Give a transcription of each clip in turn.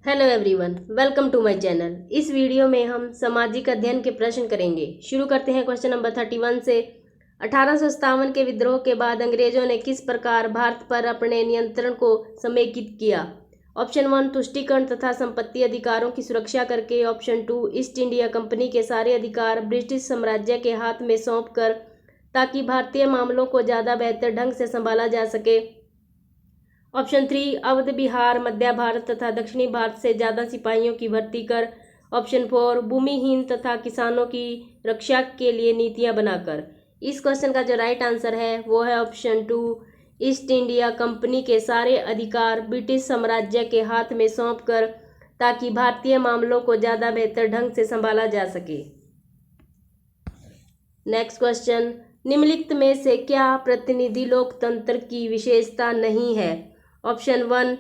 Hello everyone, welcome to my channel. इस video में हम सामाजिक अध्ययन के प्रश्न करेंगे। शुरू करते हैं क्वेश्चन नंबर 31 से। 1857 के विद्रोह के बाद अंग्रेजों ने किस प्रकार भारत पर अपने नियंत्रण को समेकित किया? ऑप्शन 1 तुष्टीकरण तथा संपत्ति अधिकारों की सुरक्षा करके। ऑप्शन 2 ईस्ट इंडिया कंपनी के सारे अधिकार ब्रिटिश साम्राज्य के हाथ में सौंप कर, ताकि भारतीय मामलों को ज़्यादा बेहतर ढंग से संभाला जा सके। ऑप्शन 3 अवध, बिहार, मध्य भारत तथा दक्षिणी भारत से ज़्यादा सिपाहियों की भर्ती कर। ऑप्शन 4 भूमिहीन तथा किसानों की रक्षा के लिए नीतियां बनाकर। इस क्वेश्चन का जो राइट आंसर है वो है ऑप्शन 2 ईस्ट इंडिया कंपनी के सारे अधिकार ब्रिटिश साम्राज्य के हाथ में सौंप कर, ताकि भारतीय मामलों को ज़्यादा बेहतर ढंग से संभाला जा सके। नेक्स्ट क्वेश्चन, निम्नलिखित में से क्या प्रतिनिधि लोकतंत्र की विशेषता नहीं है? ऑप्शन 1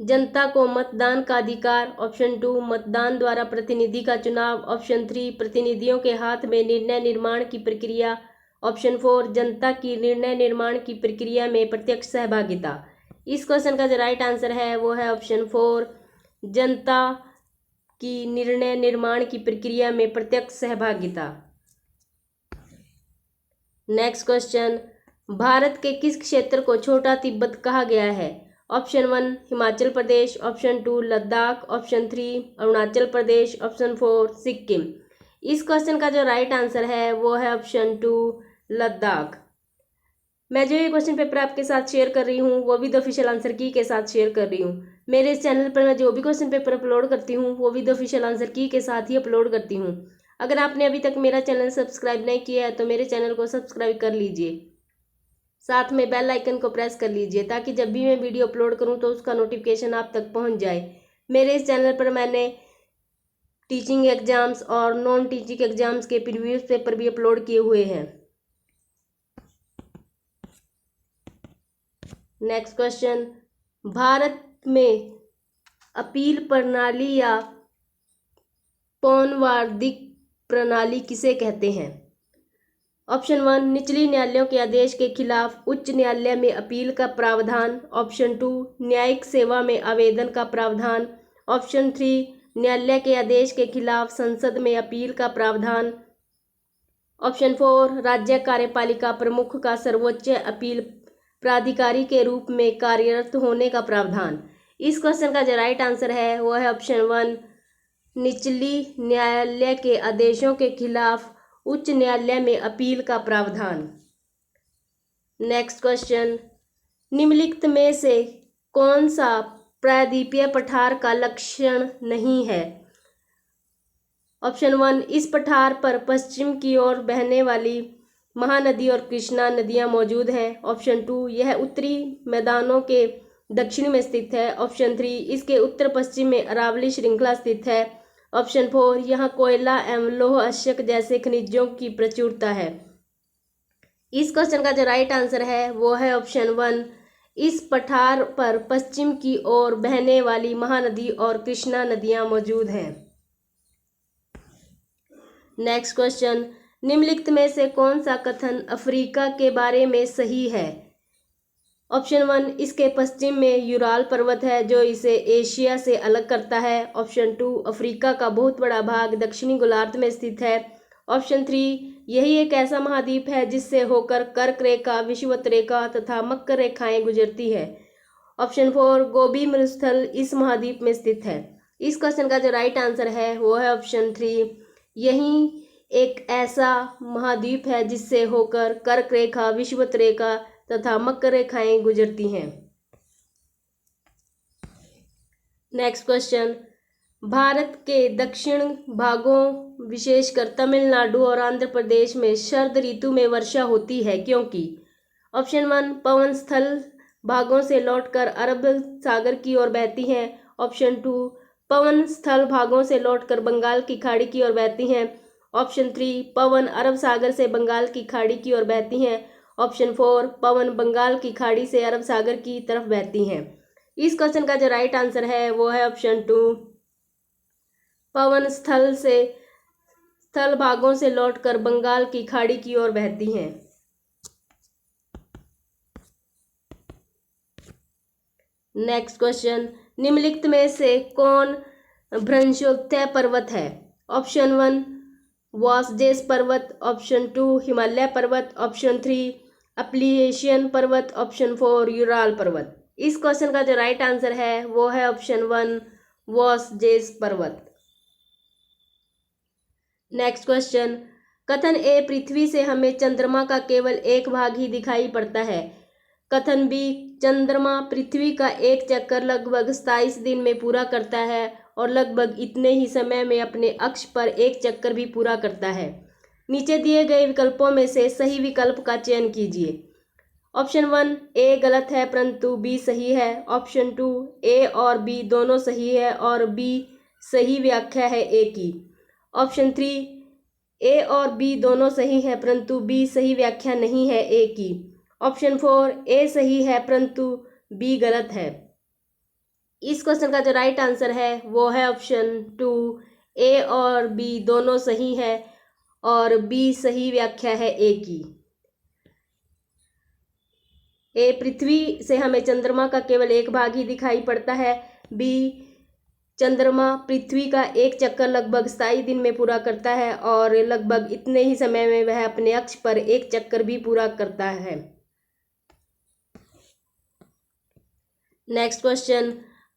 जनता को मतदान का अधिकार। ऑप्शन 2 मतदान द्वारा प्रतिनिधि का चुनाव। ऑप्शन 3 प्रतिनिधियों के हाथ में निर्णय निर्माण की प्रक्रिया। ऑप्शन 4 जनता की निर्णय निर्माण की प्रक्रिया में प्रत्यक्ष सहभागिता। इस क्वेश्चन का जो राइट आंसर है वो है ऑप्शन 4 जनता की निर्णय निर्माण की प्रक्रिया में प्रत्यक्ष सहभागिता। नेक्स्ट क्वेश्चन, भारत के किस क्षेत्र को छोटा तिब्बत कहा गया है? Option 1 Himachal Pradesh. Option 2 Ladakh. Option 3 Arunachal Pradesh. Option 4 Sikkim. इस क्वेश्चन का जो राइट आंसर है वो है ऑप्शन 2 लद्दाख। मैं जो ये क्वेश्चन पेपर आपके साथ शेयर कर रही हूँ वो भी द ऑफिशियल आंसर की के साथ शेयर कर रही हूँ। मेरे इस चैनल पर मैं जो भी क्वेश्चन पेपर अपलोड करती हूँ वो भी द ऑफिशियल आंसर की के साथ ही अपलोड करती हूँ। अगर आपने अभी तक मेरा चैनल सब्सक्राइब नहीं किया है तो मेरे चैनल को सब्सक्राइब कर लीजिए, साथ में बेल आइकन को प्रेस कर लीजिए, ताकि जब भी मैं वीडियो अपलोड करूं तो उसका नोटिफिकेशन आप तक पहुंच जाए। मेरे इस चैनल पर मैंने टीचिंग एग्जाम्स और नॉन टीचिंग एग्जाम्स के प्रीवियस पेपर भी अपलोड किए हुए हैं। नेक्स्ट क्वेश्चन, भारत में अपील प्रणाली या पौनवार्दिक प्रणाली किसे कहते हैं? ऑप्शन 1 निचली न्यायालयों के आदेश के खिलाफ उच्च न्यायालय में अपील का प्रावधान। ऑप्शन 2 न्यायिक सेवा में आवेदन का प्रावधान। ऑप्शन 3 न्यायालय के आदेश के खिलाफ संसद में अपील का प्रावधान। ऑप्शन 4 राज्य कार्यपालिका प्रमुख का सर्वोच्च अपील प्राधिकारी के रूप में कार्यरत होने का प्रावधान। इस क्वेश्चन का जो राइट आंसर है वो है ऑप्शन 1 निचली न्यायालय के आदेशों के खिलाफ उच्च न्यायालय में अपील का प्रावधान। नेक्स्ट क्वेश्चन, निम्नलिखित में से कौन सा प्रायद्वीपीय पठार का लक्षण नहीं है? ऑप्शन 1 इस पठार पर पश्चिम की ओर बहने वाली महानदी और कृष्णा नदियां मौजूद हैं। ऑप्शन 2 यह उत्तरी मैदानों के दक्षिण में स्थित है। ऑप्शन 3 इसके उत्तर पश्चिम में अरावली श्रृंखला स्थित है। ऑप्शन 4 यहाँ कोयला एवं लौह अयस्क जैसे खनिजों की प्रचुरता है। इस क्वेश्चन का जो राइट आंसर है वो है ऑप्शन 1 इस पठार पर पश्चिम की ओर बहने वाली महानदी और कृष्णा नदियां मौजूद हैं। नेक्स्ट क्वेश्चन, निम्नलिखित में से कौन सा कथन अफ्रीका के बारे में सही है? ऑप्शन 1 इसके पश्चिम में यूराल पर्वत है जो इसे एशिया से अलग करता है। ऑप्शन 2 अफ्रीका का बहुत बड़ा भाग दक्षिणी गोलार्ध में स्थित है। ऑप्शन 3 यही एक ऐसा महाद्वीप है जिससे होकर कर्क रेखा, विषुवत रेखा तथा मकर रेखाएं गुजरती है। ऑप्शन 4 गोबी मरुस्थल इस महाद्वीप में स्थित है। इस क्वेश्चन का जो राइट आंसर है वो है ऑप्शन 3 यही एक ऐसा महाद्वीप है जिससे होकर कर्क रेखा, विषुवत रेखा तथा मकर रेखाएं गुजरती हैं। नेक्स्ट क्वेश्चन, भारत के दक्षिण भागों विशेषकर तमिलनाडु और आंध्र प्रदेश में शरद ऋतु में वर्षा होती है क्योंकि? ऑप्शन 1 पवन स्थल भागों से लौटकर अरब सागर की ओर बहती हैं। ऑप्शन 2 पवन स्थल भागों से लौटकर बंगाल की खाड़ी की ओर बहती हैं। ऑप्शन 3 पवन अरब सागर से बंगाल की खाड़ी की ओर बहती हैं। ऑप्शन 4 पवन बंगाल की खाड़ी से अरब सागर की तरफ बहती हैं। इस क्वेश्चन का जो राइट आंसर है वो है ऑप्शन 2 पवन स्थल भागों से लौटकर बंगाल की खाड़ी की ओर बहती हैं। नेक्स्ट क्वेश्चन, निम्नलिखित में से कौन भ्रंशोत्थय पर्वत है? ऑप्शन 1 वॉसजेस पर्वत, ऑप्शन 2 हिमालय पर्वत, ऑप्शन 3 अपलिएशियन पर्वत, ऑप्शन 4 यूराल पर्वत। इस क्वेश्चन का जो राइट आंसर है वो है ऑप्शन 1 वॉसजेस पर्वत। नेक्स्ट क्वेश्चन, कथन ए पृथ्वी से हमें चंद्रमा का केवल एक भाग ही दिखाई पड़ता है। कथन बी चंद्रमा पृथ्वी का एक चक्कर लगभग 27 दिन में पूरा करता है और लगभग इतने ही समय में अपने अक्ष पर एक चक्कर भी पूरा करता है। नीचे दिए गए विकल्पों में से सही विकल्प का चयन कीजिए। ऑप्शन 1 ए गलत है परंतु बी सही है, ऑप्शन 2 ए और बी दोनों सही है और बी सही व्याख्या है ए की, ऑप्शन 3 ए और बी दोनों सही है परंतु बी सही व्याख्या नहीं है ए की, ऑप्शन 4 ए सही है परंतु बी गलत है। इस क्वेश्चन का जो राइट आंसर है वो है ऑप्शन 2 ए और बी दोनों सही है और बी सही व्याख्या है ए की। ए पृथ्वी से हमें चंद्रमा का केवल एक भाग ही दिखाई पड़ता है, बी चंद्रमा पृथ्वी का एक चक्कर लगभग 27 दिन में पूरा करता है और लगभग इतने ही समय में वह अपने अक्ष पर एक चक्कर भी पूरा करता है। नेक्स्ट क्वेश्चन,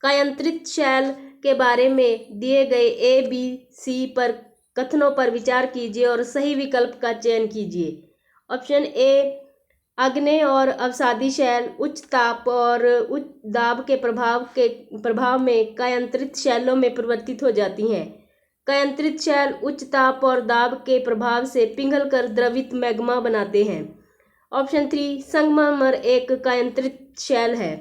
कायांतरित शैल के बारे में दिए गए ए बी सी पर कथनों पर विचार कीजिए और सही विकल्प का चयन कीजिए। ऑप्शन ए आग्नेय और अवसादी शैल उच्च ताप और उच्च दाब के प्रभाव में कायांतरित शैलों में परिवर्तित हो जाती हैं। कायांतरित शैल उच्च ताप और दाब के प्रभाव से पिघलकर द्रवित मैग्मा बनाते हैं। ऑप्शन 3 संगमरमर एक कायांतरित शैल है।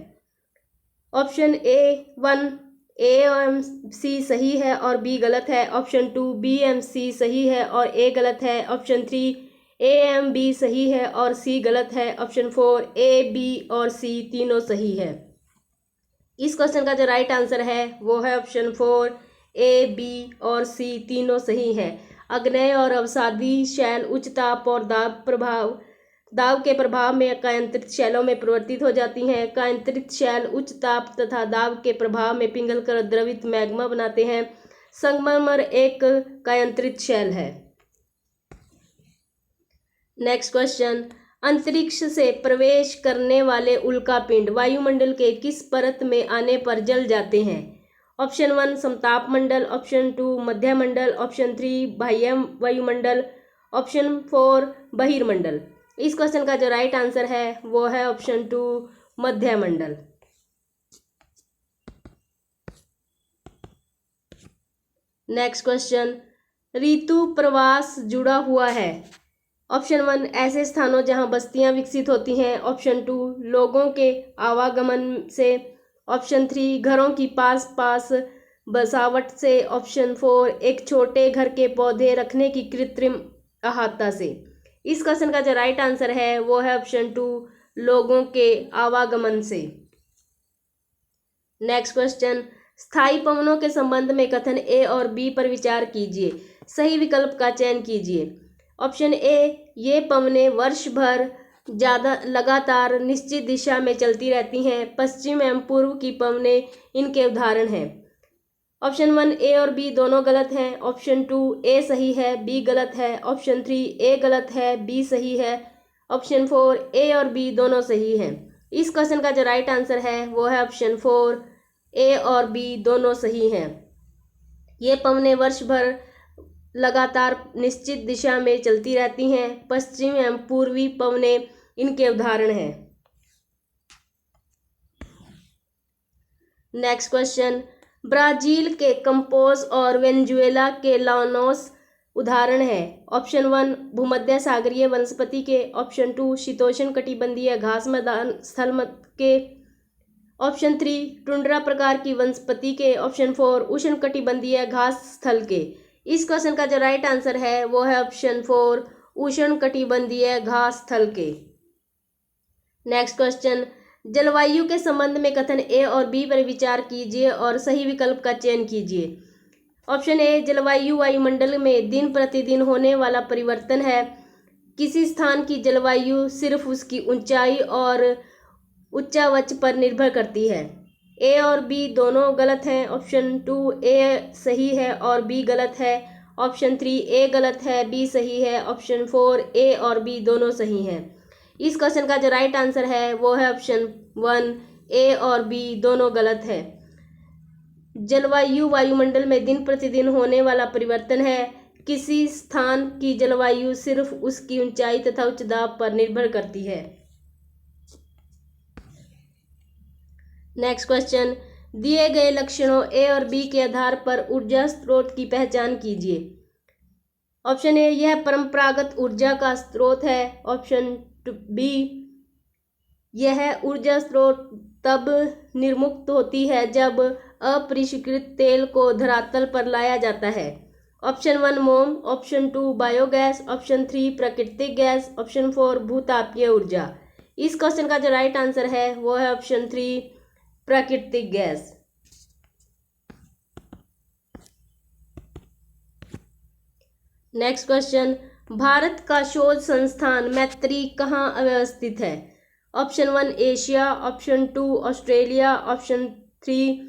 Option A 1 A M C सही है और बी गलत है, ऑप्शन 2 बी एम सी सही है और ए गलत है, ऑप्शन 3 ए एम बी सही है और सी गलत है, ऑप्शन 4 ए बी और सी तीनों सही है। इस क्वेश्चन का जो राइट आंसर है वो है ऑप्शन 4 ए बी और सी तीनों सही है। आग्नेय और अवसादी शैल उच्च ताप और दाब के प्रभाव में कायांतरित शैलों में परिवर्तित हो जाती हैं। कायांतरित शैल उच्च ताप तथा दाब के प्रभाव में पिघलकर द्रवित मैग्मा बनाते हैं। संगमरमर एक कायांतरित शैल है। नेक्स्ट क्वेश्चन, अंतरिक्ष से प्रवेश करने वाले उल्कापिंड वायुमंडल के किस परत में आने पर जल जाते हैं? ऑप्शन 1 समताप मंडल, ऑप्शन 2 मध्य मंडल, ऑप्शन 3 बाह्य वायुमंडल, ऑप्शन 4 बहिर्मंडल। इस क्वेश्चन का जो राइट आंसर है वो है ऑप्शन 2 मध्य मंडल। नेक्स्ट क्वेश्चन, ऋतु प्रवास जुड़ा हुआ है। ऑप्शन 1 ऐसे स्थानों जहां बस्तियां विकसित होती हैं, ऑप्शन 2 लोगों के आवागमन से, ऑप्शन 3 घरों की पास बसावट से, ऑप्शन 4 एक छोटे घर के पौधे रखने की कृत्रिम अहाता से। इस क्वेश्चन का जो राइट आंसर है वो है ऑप्शन 2 लोगों के आवागमन से। नेक्स्ट क्वेश्चन, स्थायी पवनों के संबंध में कथन ए और बी पर विचार कीजिए, सही विकल्प का चयन कीजिए। ऑप्शन ए ये पवनें वर्ष भर ज़्यादा लगातार निश्चित दिशा में चलती रहती हैं। पश्चिम एवं पूर्व की पवनें इनके उदाहरण हैं। ऑप्शन 1 ए और बी दोनों गलत हैं, ऑप्शन 2 ए सही है बी गलत है, ऑप्शन 3 ए गलत है बी सही है, ऑप्शन 4 ए और बी दोनों सही हैं। इस क्वेश्चन का जो राइट आंसर है वो है ऑप्शन 4 ए और बी दोनों सही हैं। ये पवनें वर्ष भर लगातार निश्चित दिशा में चलती रहती हैं। पश्चिम एवं पूर्वी पवनें इनके उदाहरण हैं। नेक्स्ट क्वेश्चन, ब्राजील के कंपोज और वेनेजुएला के लानोस उदाहरण है। ऑप्शन 1 भूमध्य सागरीय वनस्पति के, ऑप्शन 2 शीतोष्ण कटिबंधीय घास मैदान स्थल के, ऑप्शन 3 टुंड्रा प्रकार की वनस्पति के, ऑप्शन 4 उष्ण कटिबंधीय घास स्थल के। इस क्वेश्चन का जो राइट आंसर है वो है ऑप्शन 4 उष्ण कटिबंधीय घास स्थल के। नेक्स्ट क्वेश्चन, जलवायु के संबंध में कथन ए और बी पर विचार कीजिए और सही विकल्प का चयन कीजिए। ऑप्शन ए जलवायु वायुमंडल में दिन प्रतिदिन होने वाला परिवर्तन है। किसी स्थान की जलवायु सिर्फ उसकी ऊंचाई और उच्चावच पर निर्भर करती है। ए और बी दोनों गलत हैं। ऑप्शन 2 ए सही है और बी गलत है। ऑप्शन 3 ए गलत है, बी सही है। ऑप्शन 4 ए और बी दोनों सही हैं। इस क्वेश्चन का जो राइट आंसर है वो है ऑप्शन 1 ए और बी दोनों गलत है। जलवायु वायुमंडल में दिन प्रतिदिन होने वाला परिवर्तन है। किसी स्थान की जलवायु सिर्फ उसकी ऊंचाई तथा उच्च दाब पर निर्भर करती है। नेक्स्ट क्वेश्चन, दिए गए लक्षणों ए और बी के आधार पर ऊर्जा स्रोत की पहचान कीजिए। ऑप्शन ए, यह परंपरागत ऊर्जा का स्रोत है। ऑप्शन बी, यह ऊर्जा स्रोत तब निर्मुक्त होती है जब अपरिष्कृत तेल को धरातल पर लाया जाता है। ऑप्शन 1 मोम, ऑप्शन 2 बायोगैस, ऑप्शन 3 प्राकृतिक गैस, ऑप्शन 4 भूतापीय ऊर्जा। इस क्वेश्चन का जो राइट आंसर है वो है ऑप्शन 3 प्राकृतिक गैस। नेक्स्ट क्वेश्चन, भारत का शोध संस्थान मैत्री कहाँ अवस्थित है। Option 1 Asia, option 2 Australia, option 3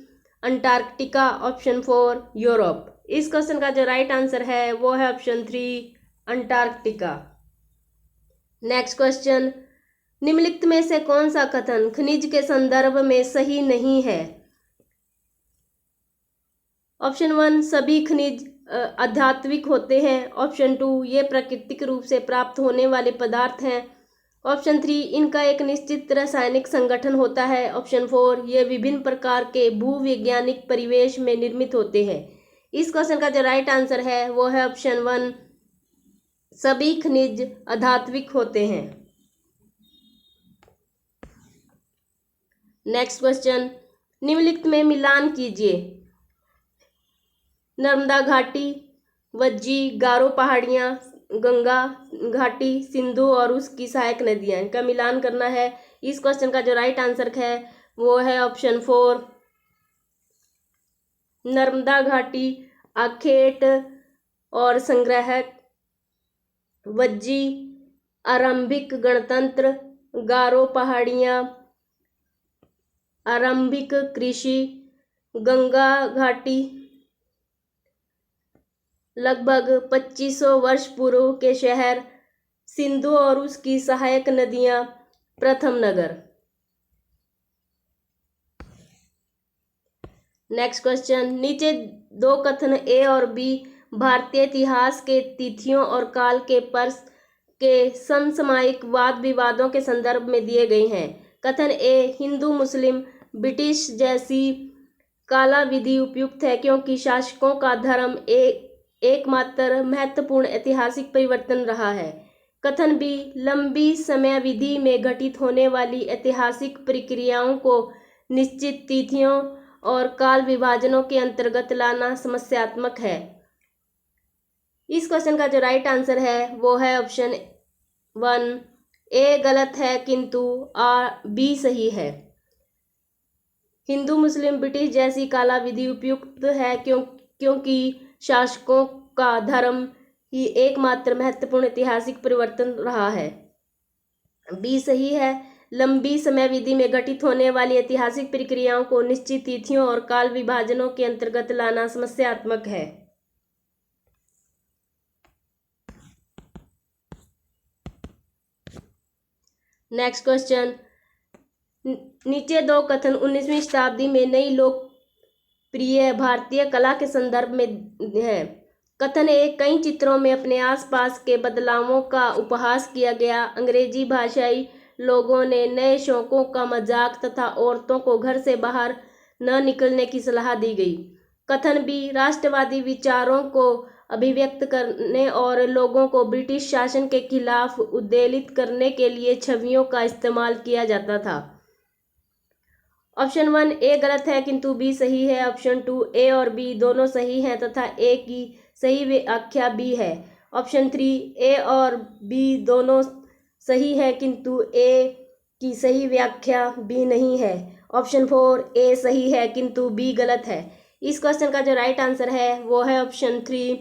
Antarctica, option 4 Europe. इस क्वेश्चन का जो राइट आंसर है वो है ऑप्शन 3 अंटार्कटिका। नेक्स्ट क्वेश्चन, निम्नलिखित में से कौन सा कथन खनिज के संदर्भ में सही नहीं है। ऑप्शन 1 सभी खनिज अधात्विक होते हैं। ऑप्शन 2 ये प्राकृतिक रूप से प्राप्त होने वाले पदार्थ हैं। ऑप्शन 3 इनका एक निश्चित रासायनिक संगठन होता है। ऑप्शन 4 ये विभिन्न प्रकार के भूवैज्ञानिक परिवेश में निर्मित होते हैं। इस क्वेश्चन का जो राइट आंसर है वो है ऑप्शन 1 सभी खनिज अधात्विक होते हैं। नेक्स्ट क्वेश्चन, निम्नलिखित में मिलान कीजिए। नर्मदा घाटी, वज्जी, गारो पहाड़ियाँ, गंगा घाटी, सिंधु और उसकी सहायक नदियाँ, इनका मिलान करना है। इस क्वेश्चन का जो राइट आंसर है वो है ऑप्शन 4 नर्मदा घाटी, आखेट और संग्रहक, वज्जी, आरंभिक गणतंत्र, गारो पहाड़ियाँ, आरंभिक कृषि, गंगा घाटी लगभग 2500 वर्ष पूर्व के शहर, सिंधु और उसकी सहायक नदियां, प्रथम नगर। नेक्स्ट क्वेश्चन, नीचे दो कथन ए और बी भारतीय इतिहास के तिथियों और काल के पर्स के समसामयिक वाद विवादों के संदर्भ में दिए गए हैं। कथन ए, हिंदू मुस्लिम ब्रिटिश जैसी काला विधि उपयुक्त है क्योंकि शासकों का धर्म एकमात्र महत्वपूर्ण ऐतिहासिक परिवर्तन रहा है। कथन बी, लंबी समयावधि में घटित होने वाली ऐतिहासिक प्रक्रियाओं को निश्चित तिथियों और काल विभाजनों के अंतर्गत लाना समस्यात्मक है। इस क्वेश्चन का जो राइट आंसर है वो है ऑप्शन 1 ए गलत है किंतु बी सही है। हिंदू मुस्लिम ब्रिटिश जैसी काला विधि उपयुक्त है क्योंकि शासकों का धर्म ही एकमात्र महत्वपूर्ण ऐतिहासिक परिवर्तन रहा है। बी सही है, लंबी समयावधि में घटित होने वाली ऐतिहासिक प्रक्रियाओं को निश्चित तिथियों और काल विभाजनों के अंतर्गत लाना समस्यात्मक है। नेक्स्ट क्वेश्चन, नीचे दो कथन 19वीं शताब्दी में नई लोकप्रिय भारतीय कला के संदर्भ में है। कथन ए, कई चित्रों में अपने आसपास के बदलावों का उपहास किया गया। अंग्रेजी भाषाई लोगों ने नए शौकों का मजाक तथा औरतों को घर से बाहर न निकलने की सलाह दी गई। कथन बी, राष्ट्रवादी विचारों को अभिव्यक्त करने और लोगों को ब्रिटिश शासन के खिलाफ उद्वेलित करने के लिए छवियों का इस्तेमाल किया जाता था। ऑप्शन 1 ए गलत है किंतु बी सही है। ऑप्शन 2 ए और बी दोनों सही हैं तथा ए की सही व्याख्या बी है। ऑप्शन 3 ए और बी दोनों सही है किंतु ए की सही व्याख्या बी नहीं है। ऑप्शन 4 ए सही है किंतु बी गलत है। इस क्वेश्चन का जो राइट आंसर है वो है ऑप्शन 3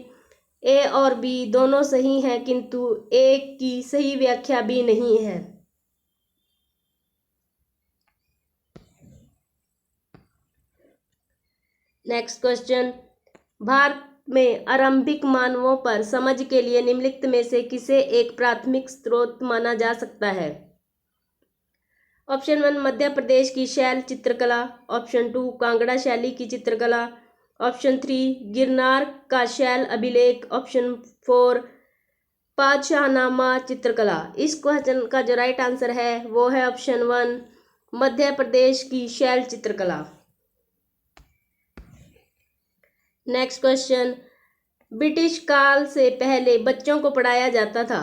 ए और बी दोनों सही हैं किंतु ए की सही व्याख्या बी नहीं है। नेक्स्ट क्वेश्चन, भारत में आरंभिक मानवों पर समझ के लिए निम्नलिखित में से किसे एक प्राथमिक स्रोत माना जा सकता है? ऑप्शन 1 मध्य प्रदेश की शैल चित्रकला, ऑप्शन 2 कांगड़ा शैली की चित्रकला, ऑप्शन 3 गिरनार का शैल अभिलेख, ऑप्शन 4 पातशाहनामा चित्रकला। इस क्वेश्चन का जो राइट आंसर है वो है ऑप्शन 1 मध्य प्रदेश की शैल चित्रकला। नेक्स्ट क्वेश्चन, ब्रिटिश काल से पहले बच्चों को पढ़ाया जाता था।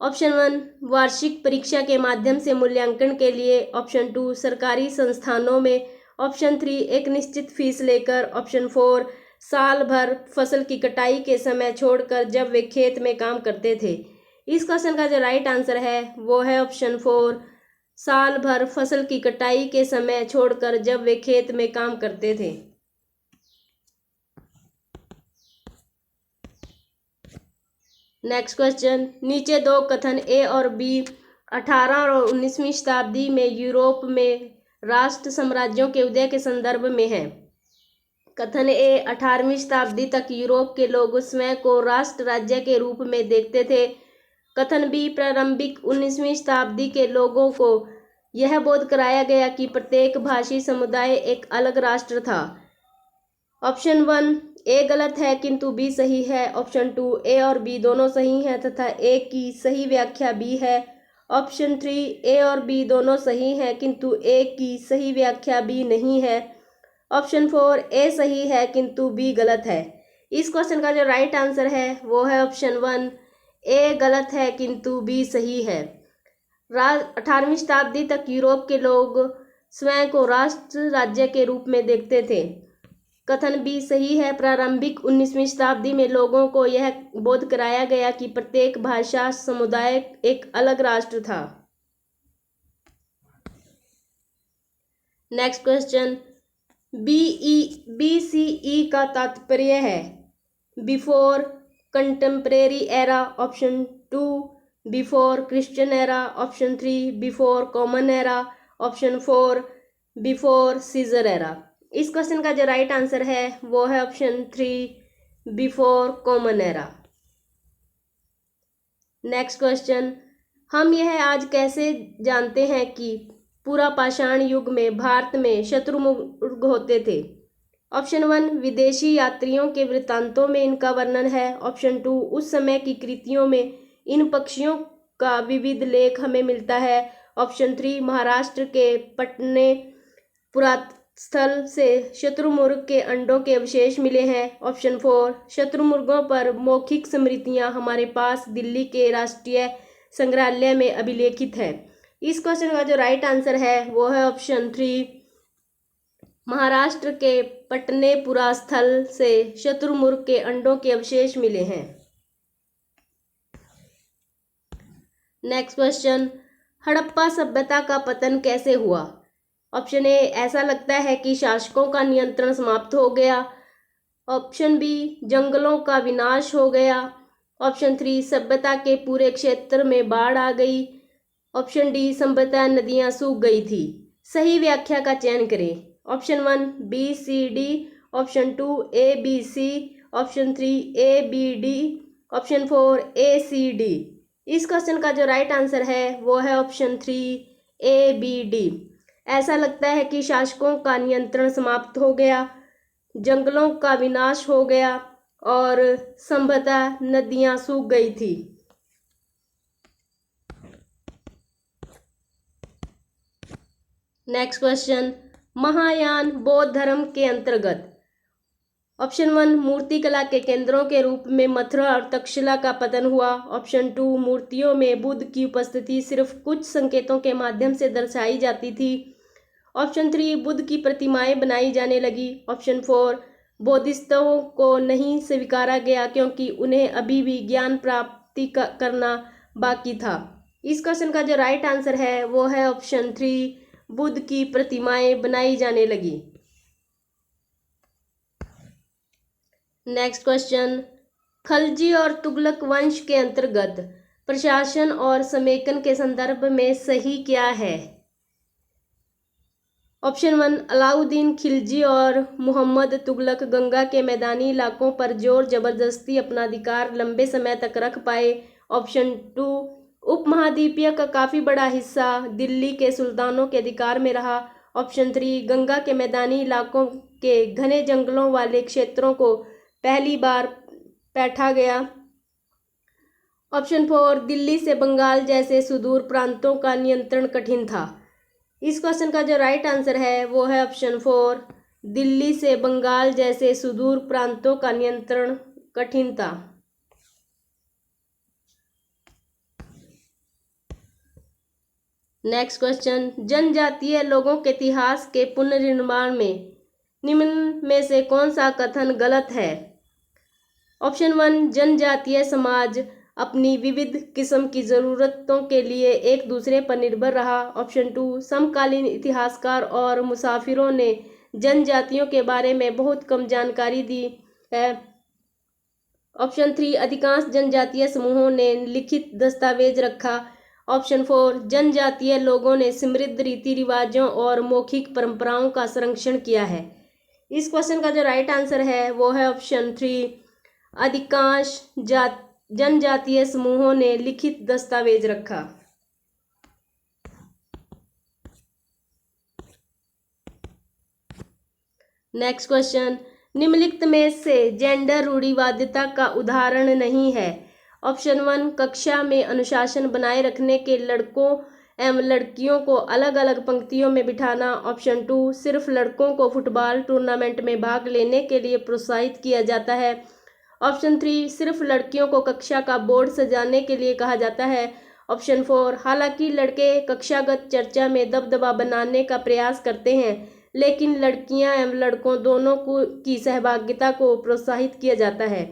ऑप्शन 1 वार्षिक परीक्षा के माध्यम से मूल्यांकन के लिए, ऑप्शन 2 सरकारी संस्थानों में, ऑप्शन 3 एक निश्चित फीस लेकर, ऑप्शन 4 साल भर फसल की कटाई के समय छोड़कर जब वे खेत में काम करते थे। इस क्वेश्चन का जो राइट आंसर है वो है ऑप्शन 4 साल भर फसल की कटाई के समय छोड़कर जब वे खेत में काम करते थे। नेक्स्ट क्वेश्चन, नीचे दो कथन ए और बी 18 और 19वीं शताब्दी में यूरोप में राष्ट्र साम्राज्यों के उदय के संदर्भ में है। कथन ए 18वीं शताब्दी तक यूरोप के लोग स्वयं को राष्ट्र राज्य के रूप में देखते थे। कथन बी प्रारंभिक 19वीं शताब्दी के लोगों को यह बोध कराया गया कि प्रत्येक भाषी समुदाय एक अलग राष्ट्र था। ऑप्शन 1 ए गलत है किंतु बी सही है, ऑप्शन 2 ए और बी दोनों सही हैं तथा ए की सही व्याख्या बी है, ऑप्शन 3 ए और बी दोनों सही हैं किंतु ए की सही व्याख्या बी नहीं है, ऑप्शन 4 ए सही है किंतु बी गलत है। इस क्वेश्चन का जो राइट आंसर है वो है ऑप्शन 1 ए गलत है किंतु बी सही है। 18वीं शताब्दी तक यूरोप के लोग स्वयं को राष्ट्र राज्य के रूप में देखते थे। कथन बी सही है, प्रारंभिक 19वीं शताब्दी में लोगों को यह बोध कराया गया कि प्रत्येक भाषा समुदाय एक अलग राष्ट्र था। नेक्स्ट क्वेश्चन, BCE का तात्पर्य है before contemporary era, option 2 before Christian era, option 3 before common era, option 4 before Caesar era. इस क्वेश्चन का जो राइट आंसर है वो है option 3 before common era. Next question, हम यह आज कैसे जानते हैं कि पूरा पाषाण युग में भारत में शत्रुमुर्ग होते थे? ऑप्शन 1 विदेशी यात्रियों के वृत्तांतों में इनका वर्णन है, ऑप्शन 2 उस समय की कृतियों में इन पक्षियों का विविध लेख हमें मिलता है, ऑप्शन 3 महाराष्ट्र के पटने पुरास्थल से शत्रुमुर्ग के अंडों के अवशेष मिले हैं, ऑप्शन 4 शत्रुमुर्गों पर मौखिक स्मृतियां हमारे पास दिल्ली के राष्ट्रीय संग्रहालय में अभिलेखित है। इस क्वेश्चन का जो राइट आंसर है वो है ऑप्शन 3 महाराष्ट्र के पटने पुरास्थल से शत्रुमुर्ग के अंडों के अवशेष मिले हैं। नेक्स्ट क्वेश्चन, हड़प्पा सभ्यता का पतन कैसे हुआ? ऑप्शन ए ऐसा लगता है कि शासकों का नियंत्रण समाप्त हो गया, ऑप्शन बी जंगलों का विनाश हो गया, ऑप्शन 3 सभ्यता के पूरे क्षेत्र में बाढ़ आ गई, ऑप्शन डी सभ्यता नदियां सूख गई थी। सही व्याख्या का चयन करें। Option 1 BCD, option 2 ABC, option 3 ABD, option 4 ACD। इस क्वेश्चन का जो राइट आंसर है वो है ऑप्शन 3 ABD। ऐसा लगता है कि शासकों का नियंत्रण समाप्त हो गया, जंगलों का विनाश हो गया और सभ्यता नदियां सूख गई थी। नेक्स्ट क्वेश्चन, महायान बौद्ध धर्म के अंतर्गत ऑप्शन 1 मूर्तिकला के केंद्रों के रूप में मथुरा और तक्षशिला का पतन हुआ, ऑप्शन 2 मूर्तियों में बुद्ध की उपस्थिति सिर्फ कुछ संकेतों के माध्यम से दर्शाई जाती थी, ऑप्शन 3 बुद्ध की प्रतिमाएं बनाई जाने लगी, ऑप्शन 4 बोधिसत्वों को नहीं स्वीकारा गया क्योंकि उन्हें अभी भी ज्ञान प्राप्ति करना बाकी था। इस क्वेश्चन का जो राइट आंसर है वो है ऑप्शन 3 बुद्ध की प्रतिमाएं बनाई जाने लगी। नेक्स्ट क्वेश्चन, खलजी और तुगलक वंश के अंतर्गत प्रशासन और समेकन के संदर्भ में सही क्या है? ऑप्शन 1 अलाउद्दीन खिलजी और मोहम्मद तुगलक गंगा के मैदानी इलाकों पर जोर जबरदस्ती अपना अधिकार लंबे समय तक रख पाए। ऑप्शन 2 उपमहाद्वीपीय का काफ़ी बड़ा हिस्सा दिल्ली के सुल्तानों के अधिकार में रहा। ऑप्शन 3 गंगा के मैदानी इलाकों के घने जंगलों वाले क्षेत्रों को पहली बार बैठा गया। ऑप्शन 4 दिल्ली से बंगाल जैसे सुदूर प्रांतों का नियंत्रण कठिन था। इस क्वेश्चन का जो राइट आंसर है वो है ऑप्शन 4 दिल्ली से बंगाल जैसे सुदूर प्रांतों का नियंत्रण कठिन था। नेक्स्ट क्वेश्चन, जनजातीय लोगों के इतिहास के पुनर्निर्माण में निम्न में से कौन सा कथन गलत है? ऑप्शन 1 जनजातीय समाज अपनी विविध किस्म की ज़रूरतों के लिए एक दूसरे पर निर्भर रहा। ऑप्शन 2 समकालीन इतिहासकार और मुसाफिरों ने जनजातियों के बारे में बहुत कम जानकारी दी है। ऑप्शन 3 अधिकांश जनजातीय समूहों ने लिखित दस्तावेज रखा। ऑप्शन 4 जनजातीय लोगों ने समृद्ध रीति रिवाजों और मौखिक परंपराओं का संरक्षण किया है। इस क्वेश्चन का जो राइट आंसर है वो है ऑप्शन 3 अधिकांश जनजातीय समूहों ने लिखित दस्तावेज रखा। नेक्स्ट क्वेश्चन, निम्नलिखित में से जेंडर रूढ़िवादिता का उदाहरण नहीं है। ऑप्शन 1 कक्षा में अनुशासन बनाए रखने के लड़कों एवं लड़कियों को अलग अलग पंक्तियों में बिठाना। ऑप्शन 2 सिर्फ लड़कों को फुटबॉल टूर्नामेंट में भाग लेने के लिए प्रोत्साहित किया जाता है। ऑप्शन 3 सिर्फ लड़कियों को कक्षा का बोर्ड सजाने के लिए कहा जाता है। ऑप्शन 4 हालांकि लड़के कक्षागत चर्चा में दबदबा बनाने का प्रयास करते हैं, लेकिन लड़कियां एवं लड़कों दोनों की सहभागिता को प्रोत्साहित किया जाता है।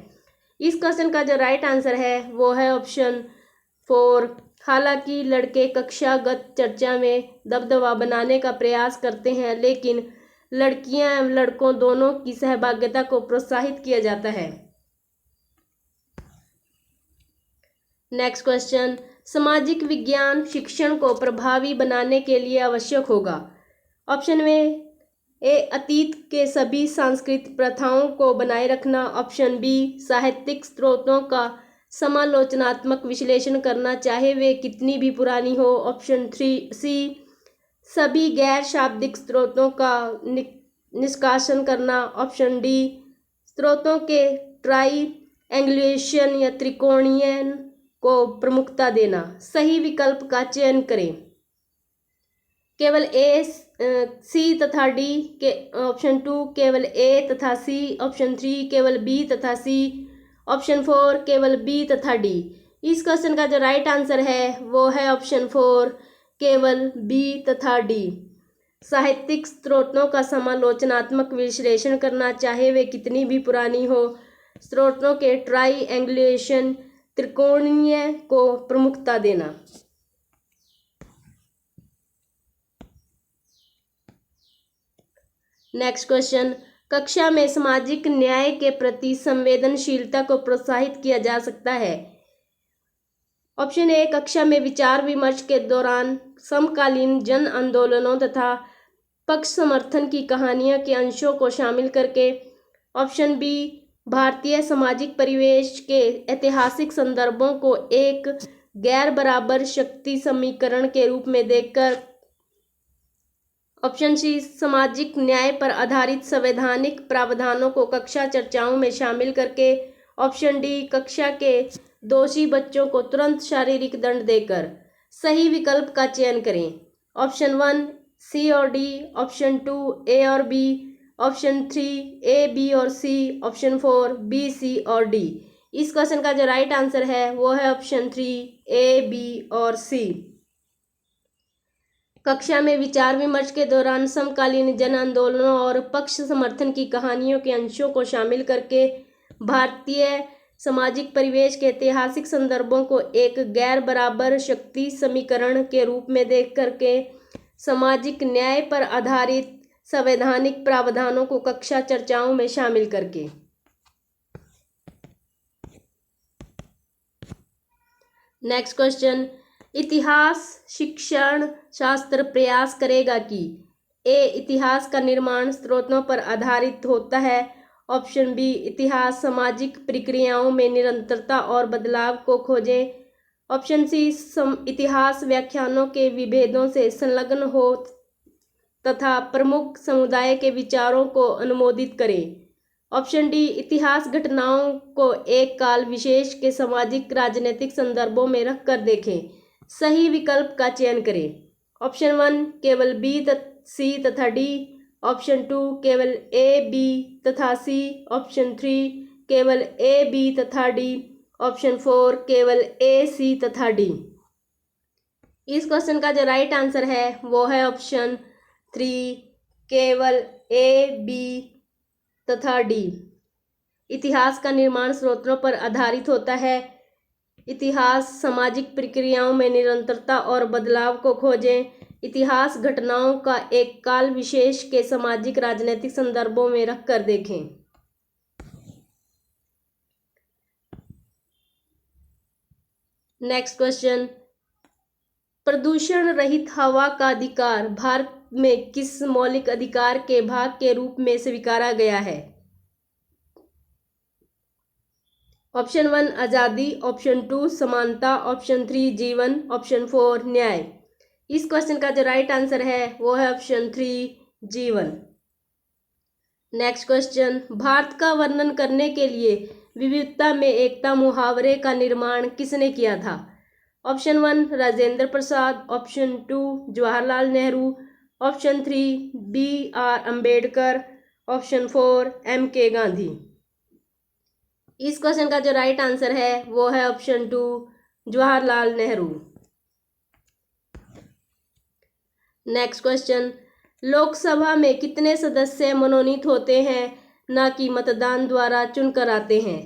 इस क्वेश्चन का जो राइट आंसर है वो है ऑप्शन 4 हालांकि लड़के कक्षागत चर्चा में दबदबा बनाने का प्रयास करते हैं, लेकिन लड़कियां एवं लड़कों दोनों की सहभागिता को प्रोत्साहित किया जाता है। नेक्स्ट क्वेश्चन, सामाजिक विज्ञान शिक्षण को प्रभावी बनाने के लिए आवश्यक होगा। ऑप्शन में ए अतीत के सभी सांस्कृतिक प्रथाओं को बनाए रखना। ऑप्शन बी साहित्यिक स्रोतों का समालोचनात्मक विश्लेषण करना चाहे वे कितनी भी पुरानी हो। ऑप्शन 3 सी सभी गैर शाब्दिक स्रोतों का निष्कासन करना। ऑप्शन डी स्रोतों के ट्राईएंगुलेशन या त्रिकोणीय को प्रमुखता देना। सही विकल्प का चयन करें। केवल ए सी तथा डी के ऑप्शन 2 केवल ए तथा सी। ऑप्शन 3 केवल बी तथा सी। ऑप्शन 4 केवल बी तथा डी। इस क्वेश्चन का जो राइट आंसर है वो है ऑप्शन 4 केवल बी तथा डी। साहित्यिक स्रोतों का समालोचनात्मक विश्लेषण करना चाहे वे कितनी भी पुरानी हो। स्रोतों के ट्राईएंगुलेशन त्रिकोणीय को प्रमुखता देना। नेक्स्ट क्वेश्चन, कक्षा में सामाजिक न्याय के प्रति संवेदनशीलता को प्रोत्साहित किया जा सकता है। ऑप्शन ए कक्षा में विचार विमर्श के दौरान समकालीन जन आंदोलनों तथा पक्ष समर्थन की कहानियों के अंशों को शामिल करके। ऑप्शन बी भारतीय सामाजिक परिवेश के ऐतिहासिक संदर्भों को एक गैर बराबर शक्ति समीकरण के रूप में देखकर। ऑप्शन सी सामाजिक न्याय पर आधारित संवैधानिक प्रावधानों को कक्षा चर्चाओं में शामिल करके। ऑप्शन डी कक्षा के दोषी बच्चों को तुरंत शारीरिक दंड देकर। सही विकल्प का चयन करें। ऑप्शन 1 सी और डी। ऑप्शन 2 ए और बी। ऑप्शन 3 ए बी और सी। ऑप्शन 4 बी सी और डी। इस क्वेश्चन का जो राइट आंसर है वो है ऑप्शन 3 ए बी और सी। कक्षा में विचार विमर्श के दौरान समकालीन जन आंदोलनों और पक्ष समर्थन की कहानियों के अंशों को शामिल करके भारतीय सामाजिक परिवेश के ऐतिहासिक संदर्भों को एक गैर बराबर शक्ति समीकरण के रूप में देख करके सामाजिक न्याय पर आधारित संवैधानिक प्रावधानों को कक्षा चर्चाओं में शामिल करके। नेक्स्ट क्वेश्चन, इतिहास शिक्षण शास्त्र प्रयास करेगा कि ए इतिहास का निर्माण स्रोतों पर आधारित होता है। ऑप्शन बी इतिहास सामाजिक प्रक्रियाओं में निरंतरता और बदलाव को खोजें। ऑप्शन सी इतिहास व्याख्यानों के विभेदों से संलग्न हो तथा प्रमुख समुदाय के विचारों को अनुमोदित करें। ऑप्शन डी इतिहास घटनाओं को एक काल विशेष के सामाजिक राजनीतिक संदर्भों में रखकर देखें। सही विकल्प का चयन करें। ऑप्शन 1 केवल बी सी तथा डी। ऑप्शन 2 केवल ए बी तथा सी। ऑप्शन 3 केवल ए बी तथा डी। ऑप्शन 4 केवल ए सी तथा डी। इस क्वेश्चन का जो राइट आंसर है वो है ऑप्शन 3 केवल ए बी तथा डी। इतिहास का निर्माण स्रोतों पर आधारित होता है। इतिहास सामाजिक प्रक्रियाओं में निरंतरता और बदलाव को खोजें। इतिहास घटनाओं का एक काल विशेष के सामाजिक राजनीतिक संदर्भों में रखकर देखें। नेक्स्ट क्वेश्चन, प्रदूषण रहित हवा का अधिकार भारत में किस मौलिक अधिकार के भाग के रूप में स्वीकारा गया है? ऑप्शन 1 आज़ादी। ऑप्शन 2 समानता। ऑप्शन 3 जीवन। ऑप्शन 4 न्याय। इस क्वेश्चन का जो राइट आंसर है वो है ऑप्शन 3 जीवन। नेक्स्ट क्वेश्चन, भारत का वर्णन करने के लिए विविधता में एकता मुहावरे का निर्माण किसने किया था? Option 1 Rajendra Prasad. Option 2 Jawaharlal Nehru. Option 3 BR Ambedkar. Option 4 MK Gandhi. इस क्वेश्चन का जो राइट आंसर है वो है option 2 Jawaharlal Nehru. Next question, Lok Sabha में कितने सदस्य मनोनीत होते हैं न कि मतदान द्वारा चुनकर आते हैं?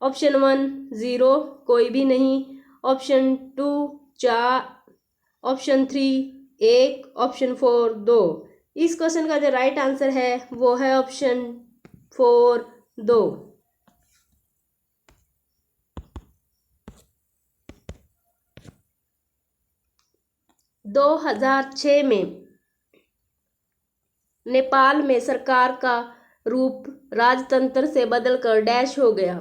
ऑप्शन 1 0 कोई भी नहीं। ऑप्शन 2 4। ऑप्शन 3 1। ऑप्शन 4 2। इस क्वेश्चन का जो राइट आंसर है वो है ऑप्शन 4 2। 2006 में नेपाल में सरकार का रूप राजतंत्र से बदलकर डैश हो गया।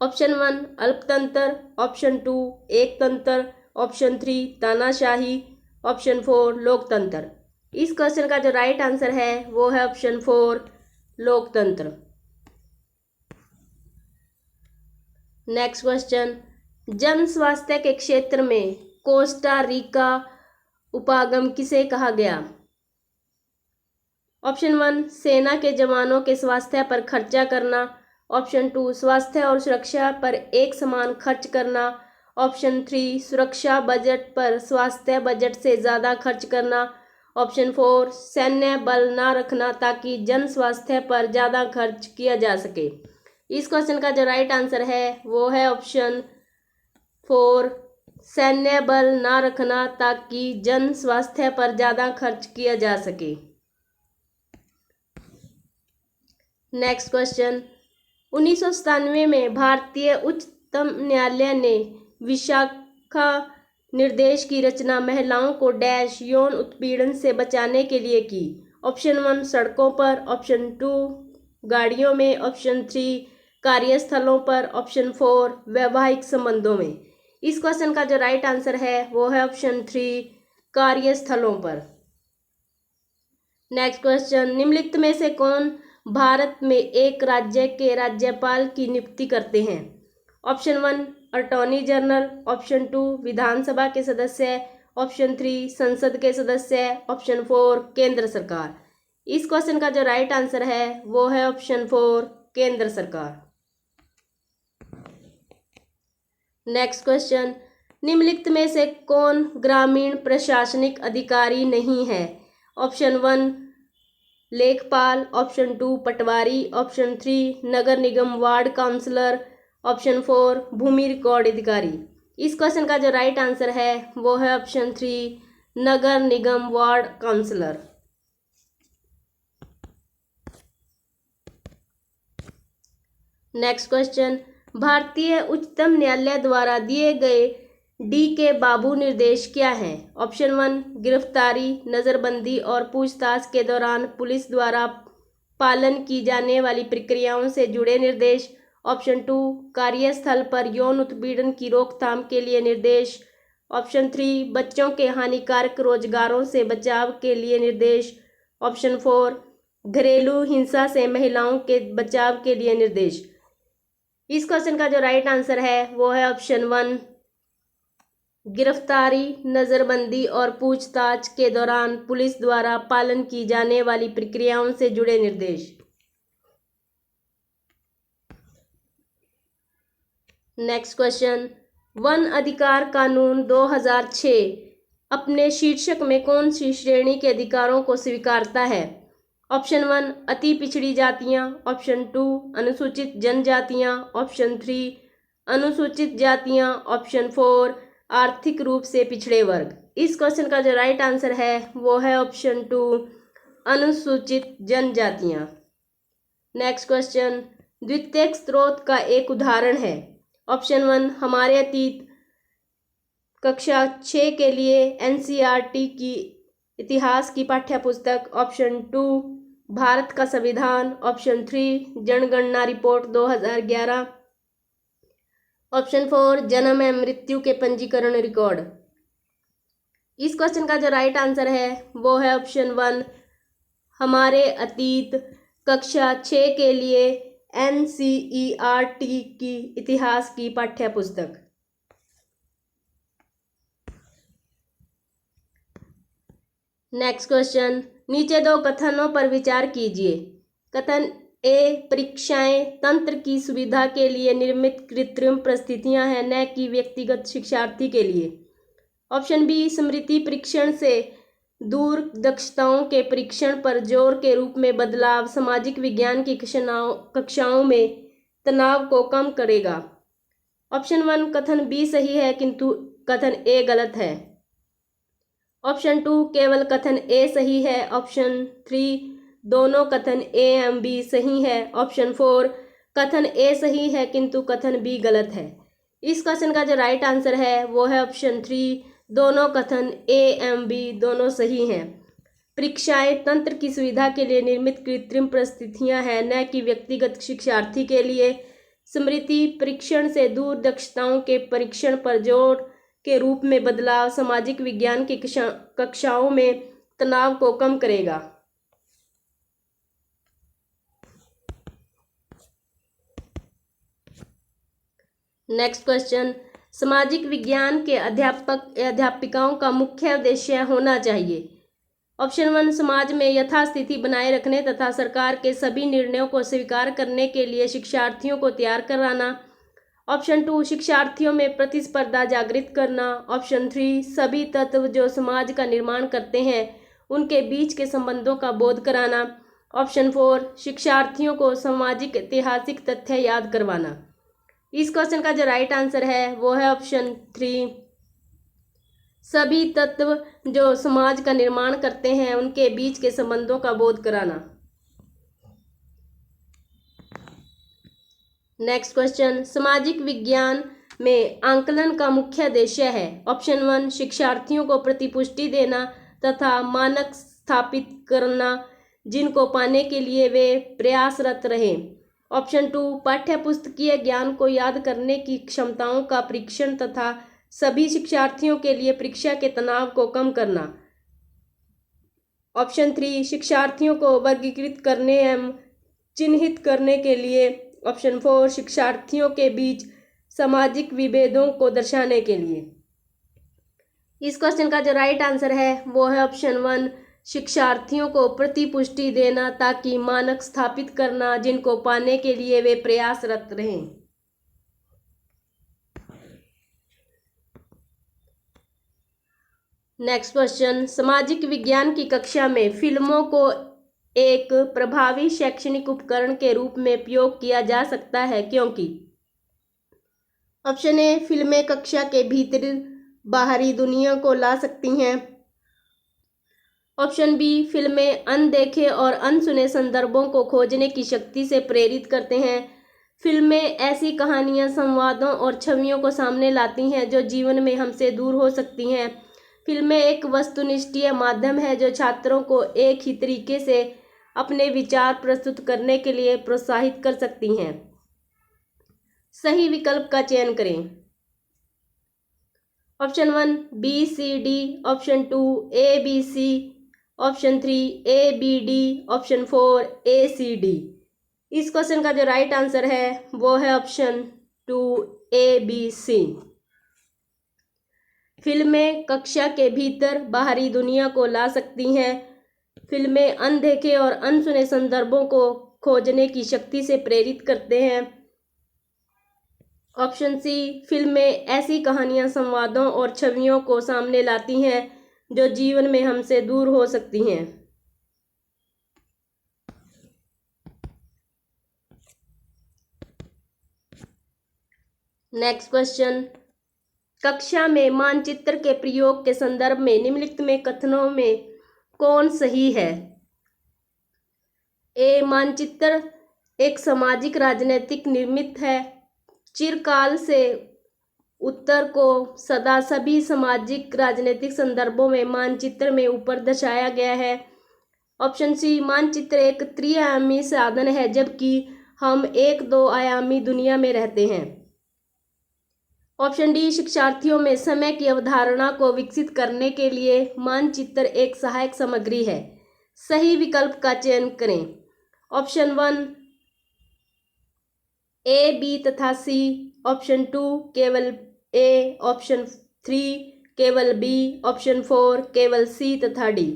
ऑप्शन 1 अल्पतंत्र। ऑप्शन 2 एकतंत्र। ऑप्शन 3 तानाशाही। ऑप्शन 4 लोकतंत्र। इस क्वेश्चन का जो राइट आंसर है वो है ऑप्शन 4 लोकतंत्र। नेक्स्ट क्वेश्चन, जन स्वास्थ्य के क्षेत्र में कोस्टा रिका उपागम किसे कहा गया? ऑप्शन 1 सेना के जवानों के स्वास्थ्य पर खर्चा करना। ऑप्शन 2 स्वास्थ्य और सुरक्षा पर एक समान खर्च करना। ऑप्शन 3 सुरक्षा बजट पर स्वास्थ्य बजट से ज़्यादा खर्च करना। ऑप्शन 4 सैन्य बल न रखना ताकि जन स्वास्थ्य पर ज़्यादा खर्च किया जा सके। इस क्वेश्चन का जो राइट आंसर है वो है ऑप्शन 4 सैन्य बल न रखना ताकि जन स्वास्थ्य पर ज़्यादा खर्च किया जा सके। नेक्स्ट क्वेश्चन, 1997 में भारतीय उच्चतम न्यायालय ने विशाखा निर्देश की रचना महिलाओं को डैश यौन उत्पीड़न से बचाने के लिए की। ऑप्शन 1 सड़कों पर। ऑप्शन 2 गाड़ियों में। ऑप्शन 3 कार्यस्थलों पर। ऑप्शन 4 वैवाहिक संबंधों में। इस क्वेश्चन का जो राइट आंसर है वो है ऑप्शन 3 कार्यस्थलों पर। नेक्स्ट क्वेश्चन, निम्नलिखित में से कौन भारत में एक राज्य के राज्यपाल की नियुक्ति करते हैं? Option 1 attorney general. ऑप्शन 2 विधानसभा के सदस्य। ऑप्शन 3 संसद के सदस्य। ऑप्शन 4 केंद्र सरकार। इस क्वेश्चन का जो राइट आंसर है वो है ऑप्शन 4 केंद्र सरकार। नेक्स्ट क्वेश्चन, निम्नलिखित में से कौन ग्रामीण प्रशासनिक अधिकारी नहीं है? ऑप्शन 1 लेखपाल। ऑप्शन 2 पटवारी। ऑप्शन 3 नगर निगम वार्ड काउंसलर। ऑप्शन 4 भूमि रिकॉर्ड अधिकारी। इस क्वेश्चन का जो राइट आंसर है वो है ऑप्शन 3 नगर निगम वार्ड काउंसलर। नेक्स्ट क्वेश्चन, भारतीय उच्चतम न्यायालय द्वारा दिए गए डी के बाबू निर्देश क्या हैं? ऑप्शन 1 गिरफ्तारी, नज़रबंदी और पूछताछ के दौरान पुलिस द्वारा पालन की जाने वाली प्रक्रियाओं से जुड़े निर्देश। ऑप्शन 2 कार्यस्थल पर यौन उत्पीड़न की रोकथाम के लिए निर्देश। ऑप्शन 3 बच्चों के हानिकारक रोजगारों से बचाव के लिए निर्देश। ऑप्शन 4 घरेलू हिंसा से महिलाओं के बचाव के लिए निर्देश। इस क्वेश्चन का जो राइट आंसर है वो है ऑप्शन 1 गिरफ्तारी, नज़रबंदी और पूछताछ के दौरान पुलिस द्वारा पालन की जाने वाली प्रक्रियाओं से जुड़े निर्देश। नेक्स्ट क्वेश्चन, वन अधिकार कानून 2006 अपने शीर्षक में कौन सी श्रेणी के अधिकारों को स्वीकारता है? ऑप्शन 1 अति पिछड़ी जातियां। ऑप्शन 2 अनुसूचित जनजातियां। ऑप्शन 3 अनुसूचित जातियां। ऑप्शन 4 आर्थिक रूप से पिछड़े वर्ग। इस क्वेश्चन का जो राइट आंसर है वो है ऑप्शन 2 अनुसूचित जनजातियां। नेक्स्ट क्वेश्चन, द्वितीयक स्रोत का एक उदाहरण है। ऑप्शन 1 हमारे अतीत, कक्षा 6 के लिए एनसीईआरटी की इतिहास की पाठ्य पुस्तक। ऑप्शन 2 भारत का संविधान। ऑप्शन 3 जनगणना रिपोर्ट 2011। ऑप्शन 4 जन्म एवं मृत्यु के पंजीकरण रिकॉर्ड। इस क्वेश्चन का जो राइट आंसर है वो है ऑप्शन 1 हमारे अतीत, कक्षा 6 के लिए एनसीईआरटी की इतिहास की पाठ्य पुस्तक। नेक्स्ट क्वेश्चन, नीचे दो कथनों पर विचार कीजिए। कथन ए परीक्षाएं तंत्र की सुविधा के लिए निर्मित कृत्रिम परिस्थितियां हैं, न कि व्यक्तिगत शिक्षार्थी के लिए। ऑप्शन बी स्मृति परीक्षण से दूर दक्षताओं के परीक्षण पर जोर के रूप में बदलाव सामाजिक विज्ञान की कक्षाओं में तनाव को कम करेगा। ऑप्शन 1 कथन बी सही है किंतु कथन ए गलत है। ऑप्शन 2 केवल कथन ए सही है। ऑप्शन 3 दोनों कथन ए एवं बी सही है। ऑप्शन 4 कथन ए सही है किंतु कथन बी गलत है। इस क्वेश्चन का जो राइट आंसर है वो है ऑप्शन 3 दोनों कथन ए एवं बी दोनों सही हैं। परीक्षाएं तंत्र की सुविधा के लिए निर्मित कृत्रिम परिस्थितियां हैं, न कि व्यक्तिगत शिक्षार्थी के लिए। स्मृति परीक्षण से दूर दक्षताओं के परीक्षण पर जोर के रूप में बदलाव सामाजिक विज्ञान की कक्षाओं में तनाव को कम करेगा। नेक्स्ट क्वेश्चन, सामाजिक विज्ञान के अध्यापिकाओं का मुख्य उद्देश्य होना चाहिए। ऑप्शन 1 समाज में यथास्थिति बनाए रखने तथा सरकार के सभी निर्णयों को स्वीकार करने के लिए शिक्षार्थियों को तैयार कराना। ऑप्शन 2 शिक्षार्थियों में प्रतिस्पर्धा जागृत करना। ऑप्शन 3 सभी तत्व जो समाज का निर्माण करते हैं उनके बीच के संबंधों का बोध कराना। ऑप्शन 4 शिक्षार्थियों को सामाजिक ऐतिहासिक तथ्य याद करवाना। इस क्वेश्चन का जो राइट आंसर है वो है ऑप्शन 3 सभी तत्व जो समाज का निर्माण करते हैं उनके बीच के संबंधों का बोध कराना। नेक्स्ट क्वेश्चन, सामाजिक विज्ञान में आंकलन का मुख्य उद्देश्य है। ऑप्शन 1 शिक्षार्थियों को प्रतिपुष्टि देना तथा मानक स्थापित करना जिनको पाने के लिए वे प्रयासरत रहें। ऑप्शन 2 पाठ्य पुस्तकीय ज्ञान को याद करने की क्षमताओं का परीक्षण तथा सभी शिक्षार्थियों के लिए परीक्षा के तनाव को कम करना। ऑप्शन 3 शिक्षार्थियों को वर्गीकृत करने एवं चिन्हित करने के लिए। ऑप्शन 4 शिक्षार्थियों के बीच सामाजिक विभेदों को दर्शाने के लिए। इस क्वेश्चन का जो राइट आंसर है वो है ऑप्शन 1 शिक्षार्थियों को प्रतिपुष्टि देना ताकि मानक स्थापित करना जिनको पाने के लिए वे प्रयासरत रहें। नेक्स्ट क्वेश्चन, सामाजिक विज्ञान की कक्षा में फिल्मों को एक प्रभावी शैक्षणिक उपकरण के रूप में उपयोग किया जा सकता है क्योंकि। ऑप्शन ए फिल्में कक्षा के भीतर बाहरी दुनिया को ला सकती हैं। ऑप्शन बी फिल्में अनदेखे और अनसुने संदर्भों को खोजने की शक्ति से प्रेरित करते हैं। फिल्में ऐसी कहानियाँ, संवादों और छवियों को सामने लाती हैं जो जीवन में हमसे दूर हो सकती हैं। फिल्में एक वस्तुनिष्ठ माध्यम है जो छात्रों को एक ही तरीके से अपने विचार प्रस्तुत करने के लिए प्रोत्साहित कर सकती हैं। सही विकल्प का चयन करें। Option 1 B C D, option 2 A B C, option 3 A B D, option 4 A C D. इस क्वेश्चन का जो राइट आंसर है वो है ऑप्शन 2 ए बी सी। फिल्में कक्षा के भीतर बाहरी दुनिया को ला सकती हैं। फिल्में अनदेखे और अनसुने संदर्भों को खोजने की शक्ति से प्रेरित करते हैं। ऑप्शन सी, फिल्में ऐसी कहानियां, संवादों और छवियों को सामने लाती हैं जो जीवन में हमसे दूर हो सकती हैं। नेक्स्ट क्वेश्चन, कक्षा में मानचित्र के प्रयोग के संदर्भ में निम्नलिखित में कथनों में कौन सही है? ए, मानचित्र एक सामाजिक राजनीतिक निर्मित है। चिरकाल से उत्तर को सदा सभी सामाजिक राजनीतिक संदर्भों में मानचित्र में ऊपर दर्शाया गया है। ऑप्शन सी, मानचित्र एक त्रिआयामी साधन है जबकि हम एक 2 आयामी दुनिया में रहते हैं। ऑप्शन डी, शिक्षार्थियों में समय की अवधारणा को विकसित करने के लिए मानचित्र एक सहायक सामग्री है। सही विकल्प का चयन करें। ऑप्शन 1 ए, बी तथा सी, ऑप्शन 2 केवल ए, ऑप्शन 3 केवल बी, ऑप्शन 4 केवल सी तथा डी।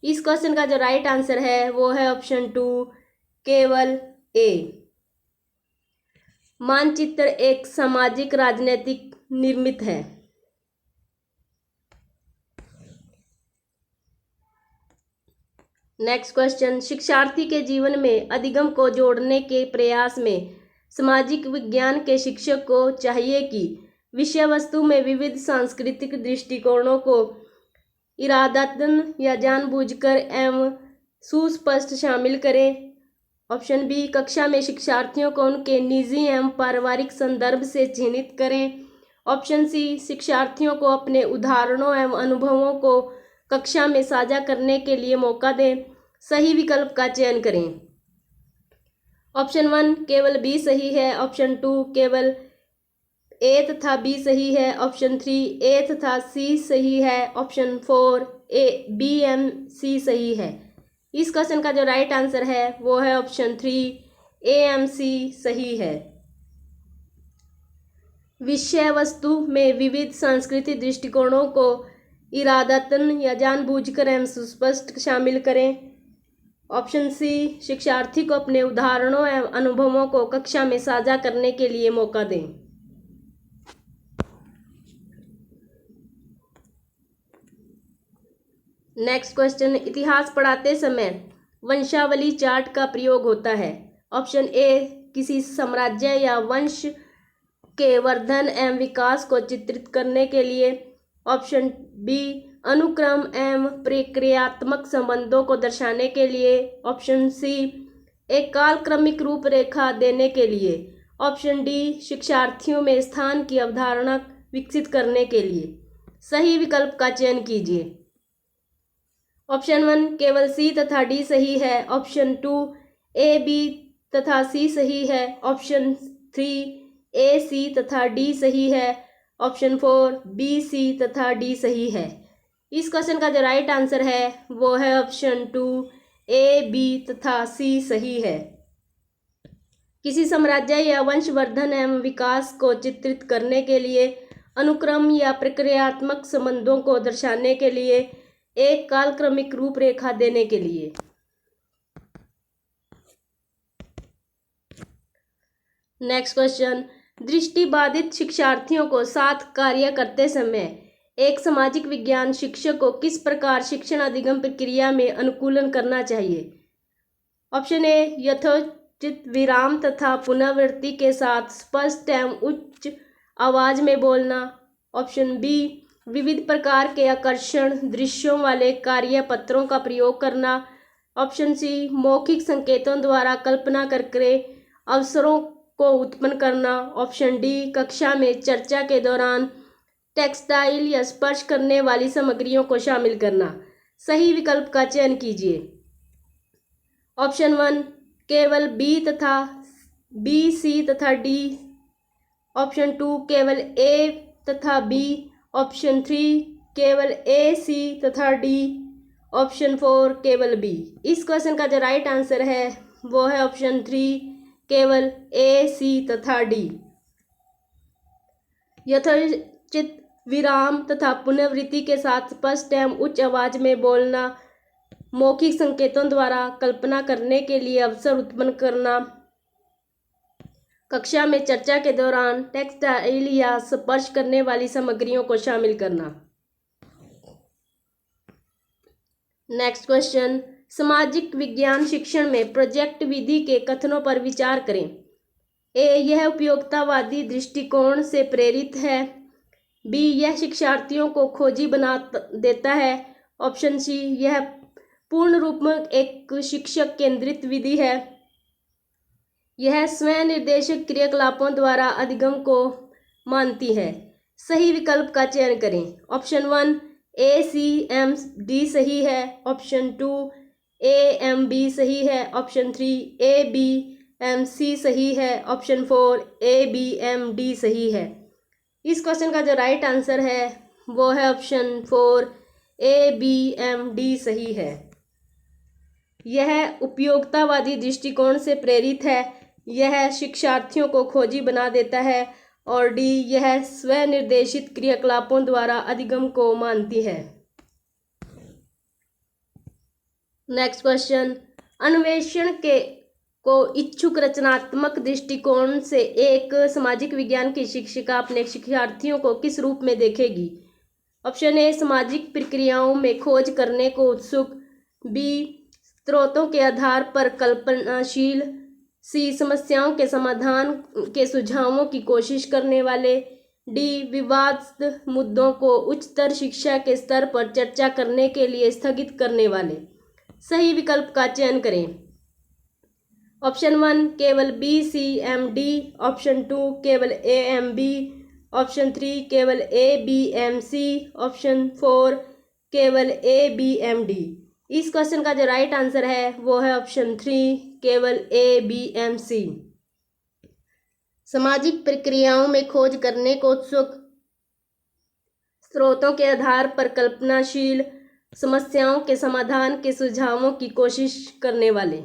इस क्वेश्चन का जो राइट आंसर है वो है ऑप्शन 2 केवल ए। मानचित्र एक सामाजिक राजनीतिक निर्मित है। नेक्स्ट क्वेश्चन, शिक्षार्थी के जीवन में अधिगम को जोड़ने के प्रयास में सामाजिक विज्ञान के शिक्षक को चाहिए कि विषय वस्तु में विविध सांस्कृतिक दृष्टिकोणों को इरादतन या जानबूझकर एवं सुस्पष्ट शामिल करें। ऑप्शन बी, कक्षा में शिक्षार्थियों को उनके निजी एवं पारिवारिक संदर्भ से चिन्हित करें। ऑप्शन सी, शिक्षार्थियों को अपने उदाहरणों एवं अनुभवों को कक्षा में साझा करने के लिए मौका दें। सही विकल्प का चयन करें। ऑप्शन 1 केवल बी सही है, ऑप्शन 2 केवल ए तथा बी सही है, ऑप्शन 3 ए तथा सी सही है, option 4 A B M C सही है। इस क्वेश्चन का जो राइट आंसर है वो है ऑप्शन 3 ए एम सी सही है। विषय वस्तु में विविध सांस्कृतिक दृष्टिकोणों को इरादतन या जानबूझकर एवं सुस्पष्ट शामिल करें। ऑप्शन सी, शिक्षार्थी को अपने उदाहरणों एवं अनुभवों को कक्षा में साझा करने के लिए मौका दें। नेक्स्ट क्वेश्चन, इतिहास पढ़ाते समय वंशावली चार्ट का प्रयोग होता है। ऑप्शन ए, किसी साम्राज्य या वंश के वर्धन एवं विकास को चित्रित करने के लिए। ऑप्शन बी, अनुक्रम एवं प्रक्रियात्मक संबंधों को दर्शाने के लिए। ऑप्शन सी, एक कालक्रमिक रूपरेखा देने के लिए। ऑप्शन डी, शिक्षार्थियों में स्थान की अवधारणा विकसित करने के लिए। सही विकल्प का चयन कीजिए। ऑप्शन 1 केवल सी तथा डी सही है, ऑप्शन 2 ए बी तथा सी सही है, ऑप्शन 3 ए सी तथा डी सही है, ऑप्शन 4 बी सी तथा डी सही है। इस क्वेश्चन का जो राइट आंसर है वो है ऑप्शन 2 ए बी तथा सी सही है। किसी साम्राज्य या वंशवर्धन एवं विकास को चित्रित करने के लिए, अनुक्रम या प्रक्रियात्मक संबंधों को दर्शाने के लिए, एक कालक्रमिक रूपरेखा देने के लिए। नेक्स्ट क्वेश्चन, दृष्टिबाधित शिक्षार्थियों को साथ कार्य करते समय एक सामाजिक विज्ञान शिक्षक को किस प्रकार शिक्षण अधिगम प्रक्रिया में अनुकूलन करना चाहिए। ऑप्शन ए, यथोचित विराम तथा पुनरावृत्ति के साथ स्पष्ट एवं उच्च आवाज में बोलना। ऑप्शन बी, विविध प्रकार के आकर्षण दृश्यों वाले कार्यपत्रों का प्रयोग करना। ऑप्शन सी, मौखिक संकेतों द्वारा कल्पना करके अवसरों को उत्पन्न करना। ऑप्शन डी कक्षा में चर्चा के दौरान टेक्सटाइल या स्पर्श करने वाली सामग्रियों को शामिल करना। सही विकल्प का चयन कीजिए। ऑप्शन 1 केवल बी, सी तथा डी। ऑप्शन 2 केवल ए तथा बी। ऑप्शन 3 केवल ए, सी तथा डी। ऑप्शन 4 केवल बी। इस क्वेश्चन का जो राइट आंसर है वो है ऑप्शन 3 केवल ए, सी तथा डी। यथोचित विराम तथा पुनरावृत्ति के साथ स्पष्ट एवं उच्च आवाज में बोलना, मौखिक संकेतों द्वारा कल्पना करने के लिए अवसर उत्पन्न करना, कक्षा में चर्चा के दौरान टेक्सटाइल या स्पर्श करने वाली सामग्रियों को शामिल करना। नेक्स्ट क्वेश्चन, सामाजिक विज्ञान शिक्षण में प्रोजेक्ट विधि के कथनों पर विचार करें। ए, यह उपयोगितावादी दृष्टिकोण से प्रेरित है। बी, यह शिक्षार्थियों को खोजी बना देता है। ऑप्शन सी, यह पूर्ण रूप में एक शिक्षक केंद्रित विधि है। यह स्वयं निर्देशक क्रियाकलापों द्वारा अधिगम को मानती है। सही विकल्प का चयन करें। ऑप्शन 1 ए, सी, एम, डी सही है। ऑप्शन 2 ए, एम, बी सही है। Option 3 A, B, M, C सही है। Option 4 A, B, M, D सही है। इस क्वेश्चन का जो राइट आंसर है वो है option 4 A, B, M, D सही है। यह उपयोगितावादी दृष्टिकोण से प्रेरित है। यह शिक्षार्थियों को खोजी बना देता है। और डी, यह स्वनिर्देशित क्रियाकलापों द्वारा अधिगम को मानती है। नेक्स्ट क्वेश्चन, अन्वेषण को इच्छुक रचनात्मक दृष्टिकोण से एक सामाजिक विज्ञान की शिक्षिका अपने शिक्षार्थियों को किस रूप में देखेगी। ऑप्शन ए, सामाजिक प्रक्रियाओं में खोज करने को उत्सुक। बी, स्रोतों के आधार पर कल्पनाशील। सी, समस्याओं के समाधान के सुझावों की कोशिश करने वाले। डी, विवाद मुद्दों को उच्चतर शिक्षा के स्तर पर चर्चा करने के लिए स्थगित करने वाले। सही विकल्प का चयन करें। ऑप्शन 1 केवल बी, सी, एम, डी। ऑप्शन 2 केवल ए, एम, बी। ऑप्शन 3 केवल ए, बी, एम, सी। ऑप्शन 4 केवल ए, बी, एम, डी। इस क्वेश्चन का जो राइट आंसर है वो है ऑप्शन 3 केवल ए, बी, एम, सी। सामाजिक प्रक्रियाओं में खोज करने को उत्सुक, स्रोतों के आधार पर कल्पनाशील, समस्याओं के समाधान के सुझावों की कोशिश करने वाले।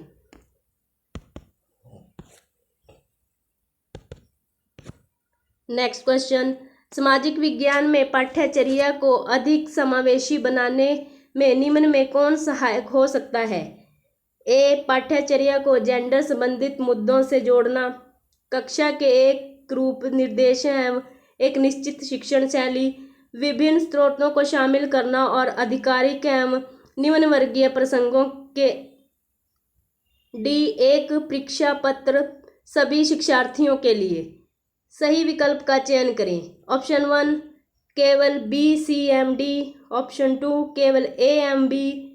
नेक्स्ट क्वेश्चन, सामाजिक विज्ञान में पाठ्यचर्या को अधिक समावेशी बनाने में निम्न में कौन सहायक हो सकता है। ए, पाठ्यचर्या को जेंडर संबंधित मुद्दों से जोड़ना, कक्षा के एक रूप निर्देश एवं एक निश्चित शिक्षण शैली, विभिन्न स्रोतों को शामिल करना और आधिकारिक एवं निम्न वर्गीय प्रसंगों के। डी, एक परीक्षा पत्र सभी शिक्षार्थियों के लिए। सही विकल्प का चयन करें। ऑप्शन 1 केवल बी, सी, एम, डी। ऑप्शन 2 केवल ए, एम, बी।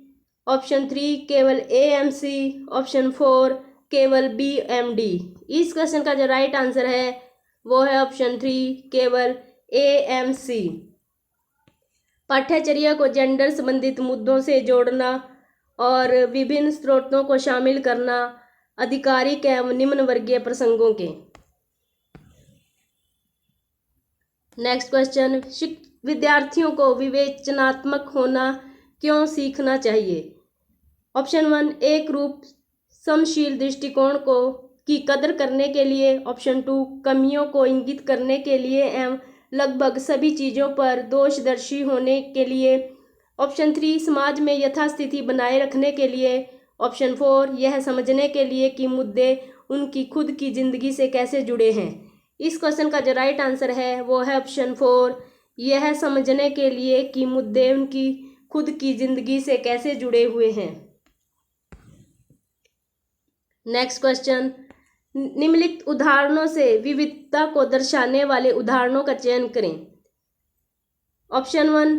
ऑप्शन 3 केवल ए, एम, सी। ऑप्शन 4 केवल बी, एम, डी। इस क्वेश्चन का जो राइट आंसर है वो है ऑप्शन 3 केवल ए, एम, सी। पाठ्यचर्या को जेंडर संबंधित मुद्दों से जोड़ना और विभिन्न स्रोतों को शामिल करना, आधिकारिक एवं निम्न वर्गीय प्रसंगों के। नेक्स्ट क्वेश्चन, विद्यार्थियों को विवेचनात्मक होना क्यों सीखना चाहिए। ऑप्शन 1 एक रूप समशील दृष्टिकोण की कदर करने के लिए। ऑप्शन 2 कमियों को इंगित करने के लिए एवं लगभग सभी चीज़ों पर दोषदर्शी होने के लिए। ऑप्शन 3 समाज में यथास्थिति बनाए रखने के लिए। ऑप्शन 4 यह समझने के लिए कि मुद्दे उनकी खुद की जिंदगी से कैसे जुड़े हैं। इस क्वेश्चन का जो राइट आंसर है वो है ऑप्शन 4 यह समझने के लिए कि मुद्दे उनकी खुद की जिंदगी से कैसे जुड़े हुए हैं। नेक्स्ट क्वेश्चन, निम्नलिखित उदाहरणों से विविधता को दर्शाने वाले उदाहरणों का चयन करें। ऑप्शन 1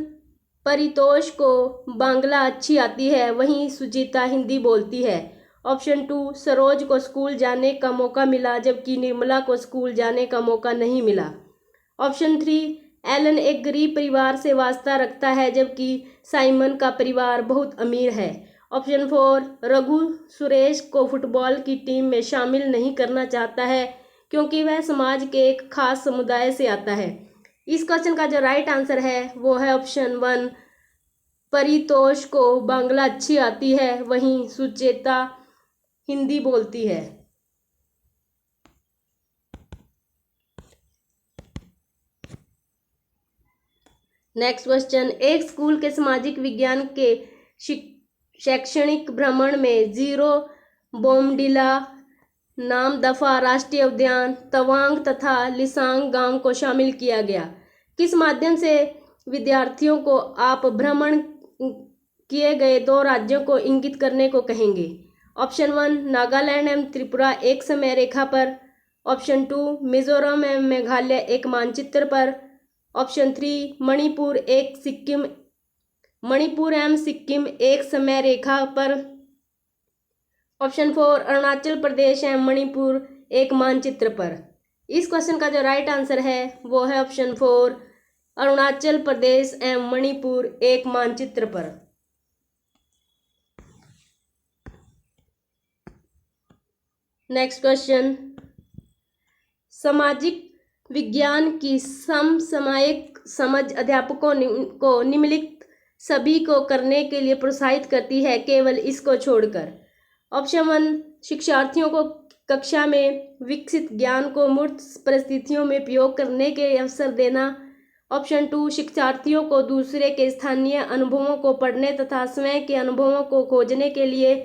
परितोष को बांग्ला अच्छी आती है, वहीं सुचिता हिंदी बोलती है। ऑप्शन 2, सरोज को स्कूल जाने का मौका मिला जबकि निर्मला को स्कूल जाने का मौका नहीं मिला। ऑप्शन 3, एलन एक गरीब परिवार से वास्ता रखता है जबकि साइमन का परिवार बहुत अमीर है। ऑप्शन 4, रघु सुरेश को फुटबॉल की टीम में शामिल नहीं करना चाहता है क्योंकि वह समाज के एक खास समुदाय से आता है। इस क्वेश्चन का जो राइट आंसर है वो है ऑप्शन 1, परितोष को बांग्ला अच्छी आती है वहीं सुचेता हिंदी बोलती है। नेक्स्ट क्वेश्चन, एक स्कूल के सामाजिक विज्ञान के शैक्षणिक भ्रमण में जीरो बोमडिला, नाम दफा राष्ट्रीय उद्यान, तवांग तथा लिसांग गांव को शामिल किया गया। किस माध्यम से विद्यार्थियों को आप भ्रमण किए गए 2 राज्यों को इंगित करने को कहेंगे? ऑप्शन 1, नागालैंड एवं त्रिपुरा एक समय रेखा पर। ऑप्शन 2, मिजोरम एवं मेघालय एक मानचित्र पर। ऑप्शन 3, मणिपुर एवं सिक्किम एक समय रेखा पर। ऑप्शन 4, अरुणाचल प्रदेश एवं मणिपुर एक मानचित्र पर। इस क्वेश्चन का जो राइट आंसर है वो है ऑप्शन 4, अरुणाचल प्रदेश एवं मणिपुर एक मानचित्र पर। नेक्स्ट क्वेश्चन, सामाजिक विज्ञान की समसामयिक समझ अध्यापकों को निम्नलिखित सभी को करने के लिए प्रोत्साहित करती है केवल इसको छोड़कर? ऑप्शन 1, शिक्षार्थियों को कक्षा में विकसित ज्ञान को मूर्त परिस्थितियों में प्रयोग करने के अवसर देना। ऑप्शन 2, शिक्षार्थियों को दूसरे के स्थानीय अनुभवों को पढ़ने तथा स्वयं के अनुभवों को खोजने के लिए।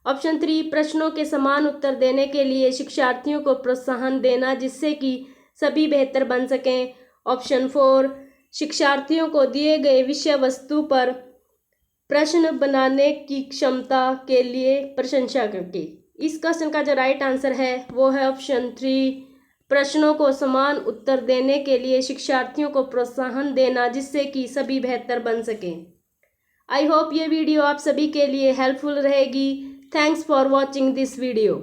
ऑप्शन 3, प्रश्नों के समान उत्तर देने के लिए शिक्षार्थियों को प्रोत्साहन देना जिससे कि सभी बेहतर बन सकें। ऑप्शन 4, शिक्षार्थियों को दिए गए विषय वस्तु पर प्रश्न बनाने की क्षमता के लिए प्रशंसा करके। इस क्वेश्चन का जो राइट आंसर है वो है ऑप्शन 3, प्रश्नों को समान उत्तर देने के लिए शिक्षार्थियों को प्रोत्साहन देना जिससे कि सभी बेहतर बन सकें। आई होप ये वीडियो आप सभी के लिए हेल्पफुल रहेगी। Thanks for watching this video.